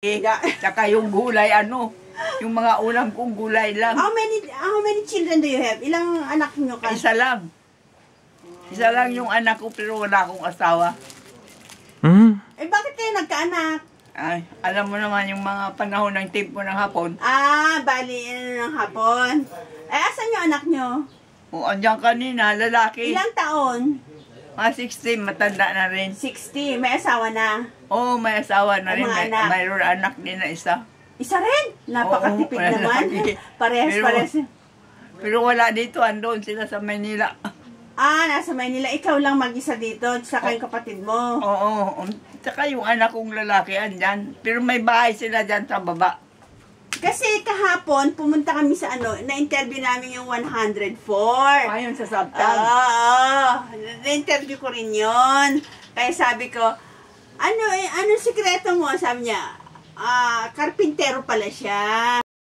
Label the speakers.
Speaker 1: Tsaka yung gulay, yung mga ulam kong gulay lang.
Speaker 2: How many children do you have? Ilang anak nyo ka?
Speaker 1: Isa lang. Isa lang yung anak ko, pero wala akong asawa.
Speaker 2: Eh, bakit kayo nagkaanak?
Speaker 1: Ay, alam mo naman yung mga panahon ng tempo ng hapon.
Speaker 2: Bali, ng hapon. Eh, asan yung anak nyo?
Speaker 1: O, andyan kanina, lalaki.
Speaker 2: Ilang taon?
Speaker 1: Mga 16, matanda na rin.
Speaker 2: 60. May asawa na?
Speaker 1: Oo, may asawa na rin. Mayroon anak din na isa.
Speaker 2: Isa rin? Napakatipid naman. Parehas.
Speaker 1: Pero wala dito, andun sila sa Manila.
Speaker 2: Nasa Manila. Ikaw lang mag-isa dito, saka yung kapatid mo.
Speaker 1: Oo. Tsaka yung anak kong lalaki andyan. Pero may bahay sila dyan sa baba.
Speaker 2: Kasi kahapon, pumunta kami sa na-interview namin yung 104.
Speaker 1: Ayun sa Sabtan.
Speaker 2: Na-interview ko rin yun. Kaya sabi ko, ano sikreto mo? Sabi niya, karpintero pala siya.